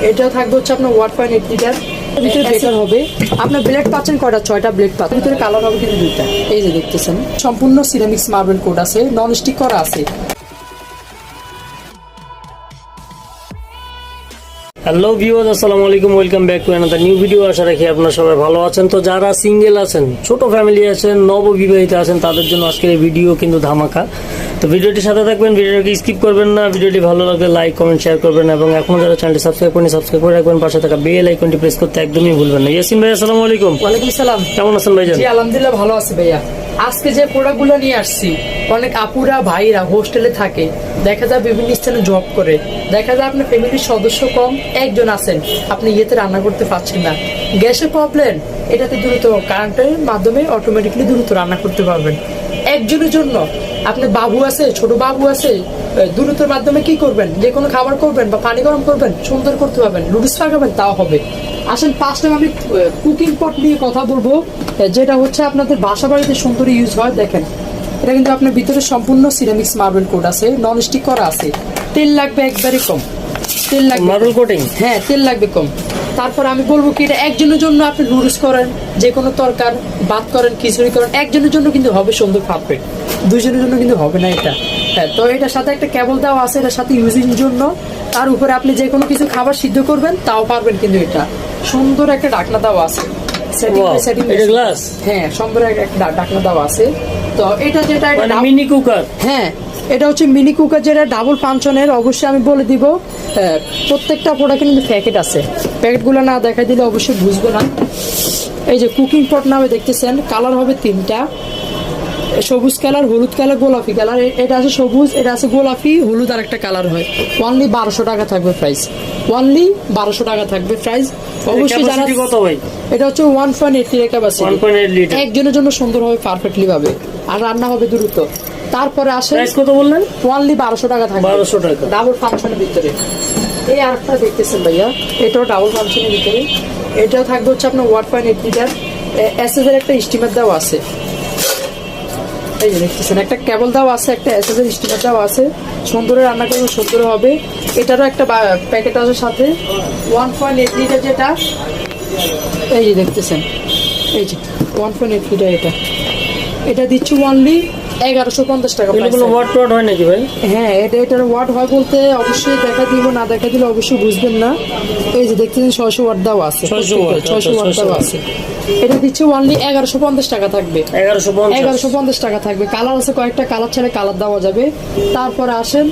এটা থাকবে হচ্ছে আপনার 1.8 লিটার ভিতরে বেটার হবে। আপনার ব্লেড পাচ্ছেন কয়টা? 6টা ব্লেড পাচ্ছেন। ভিতরে কালার হবে কিন্তু 2টা। এই যে দেখতেছেন সম্পূর্ণ সিরামিক্স মার্বেল কোট আছে, নন স্টিক করা আছে। হ্যালো ভিউয়ার্স, আসসালামু আলাইকুম, welcome back to another new video. আশা রাখি আপনারা সবাই ভালো আছেন। তো যারা সিঙ্গেল আছেন, ছোট ফ্যামিলি আছেন, নববিবাহিত আছেন, তাদের জন্য আজকের এই ভিডিও কিন্তু ধামাকা। তো ভিডিওটির সাথে থাকবেন, ভিডিওটি স্কিপ করবেন না। ভিডিওটি ভালো লাগলে লাইক, কমেন্ট, শেয়ার করবেন এবং এখনো যারা চ্যানেলটি সাবস্ক্রাইব করেনি সাবস্ক্রাইব করে রাখবেন। পাশে থাকা বেল আইকনটি প্রেস করতে একদমই ভুলবেন না। ইয়াসিন ভাই, আসসালামু আলাইকুম। ওয়ালাইকুম আসসালাম। কেমন আছেন ভাইজান? জি আলহামদুলিল্লাহ ভালো আছি ভাইয়া। আজকে যে প্রোডাক্টগুলো নিয়ে আসছি, অনেক আপুরা ভাইরা হোস্টেলে থাকে, দেখা যায় বিভিন্ন স্থানে জব করে, দেখা যায় আপনার ফ্যামিলির সদস্য কম, একজন আছেন, আপনি ইয়েতে রান্না করতে পারছেন না, গ্যাসের প্রবলেম, এটাতে দ্রুত কারেন্টের মাধ্যমে অটোমেটিকলি দ্রুত রান্না করতে পারবেন। একজনের জন্য আপনার বাবু আছে, ছোট বাবু আছে, দ্রুতের মাধ্যমে কি করবেন, যে কোনো খাবার করবেন বা পানি গরম করবেন, সুন্দর করতে পারবেন, নুডলস পাকাবেন, তাও হবে। আসেন ফার্স্ট টাইম আমি কুকিং পট নিয়ে কথা বলবো, যেটা হচ্ছে আপনাদের বাসা বাড়িতে সুন্দর ইউজ হয়। দেখেন এটা কিন্তু আপনার ভিতরে সম্পূর্ণ সিরামিক্স মার্বেল কোট আছে, নন স্টিক করা আছে। তেল লাগবে একবারে কম, তেল লাগবে মার্বেল কোটিং। হ্যাঁ, তেল লাগবে কম। তারপর আমি বলবো কি, এটা একজনের জন্য আপনি নুডলস করেন, যে কোনো তরকার ভাত করেন, খিচুড়ি করেন, একজনের জন্য কিন্তু হবে সুন্দর পারফেক্ট, দুইজনের জন্য কিন্তু হবে না এটা। হ্যাঁ, তো এটার সাথে একটা কেবল দেওয়া আছে, এটার সাথে ইউজিং জন্য। তার উপরে আপনি যে কোনো কিছু খাবার সিদ্ধ করবেন তাও পারবেন, কিন্তু এটা সুন্দর একটা ঢাকনা দেওয়া আছে। হ্যাঁ, সুন্দর একটা ঢাকনা দেওয়া আছে। তো এটা যেটা মিনি কুকার, হ্যাঁ এটা হচ্ছে মিনি কুকার, যেটা ডাবল ফাংশনের। অবশ্যই আমি বলে দিব, প্রত্যেকটা প্রোডাক্টে কিন্তু প্যাকেট আছে, প্যাকেটগুলো না দেখা দিলে অবশ্যই বুঝবে না। এই যে কুকিং পট নামে দেখতেছেন, কালার হবে 3টা, সবুজ কালার, হলুদ কালার, গোলাপি কালার। এটা আছে সবুজ, এটা আছে গোলাপি, হলুদ আর একটা কালার হয়। অনলি 1200 টাকা থাকবে প্রাইস, অনলি 1200 টাকা থাকবে প্রাইস। অবশ্যই যারা কত ভাই? এটা হচ্ছে 1.8 লিটার ক্যাপাসিটি, 1.8 লিটার। একজনের জন্য সুন্দর হবে, পারফেক্টলি ভাবে, আর রান্না হবে দ্রুত। তারপরে আসে প্রাইস কত বললেন? অনলি 1200 টাকা থাকবে, 1200 টাকা, ডাবল ফাংশনের ভিতরে। এই আরেকটা দেখতেছেন ভাইয়া, এটাও ডাবল ফাংশনের ভিতরে। এটাও থাকবে হচ্ছে আপনার 1.8 লিটার, এসএস এর একটা স্টিমার দেওয়া আছে। এই যে দেখতেছেন একটা কেবল দেওয়া আছে, একটা এসএস এর স্টিমার দেওয়া আছে। সুন্দর রান্না করবে, সুন্দর হবে। এটারও একটা প্যাকেট আছে সাথে, 1.8 লিটার যেটা। এই যে দেখতেছেন, এই যে 1.8 লিটার, এটা দিচ্ছি অনলি 1150 টাকা। ওয়াট হয় নাকি ভাই? হ্যাঁ, এটার ওয়াট হয় বলতে অবশ্যই দেখা দিব, না দেখা দিলে অবশ্যই বুঝবেন না। এই যে দেখতেছেন 600 ওয়াট দেওয়া আছে, 600 ওয়াট দেওয়া আছে। এটা দিচ্ছে অনলি 1150 টাকা থাকবে, 1150 টাকা থাকবে। কালার আছে কয়েকটা, কালার ছাড়া কালার দেওয়া যাবে। তারপরে আসেন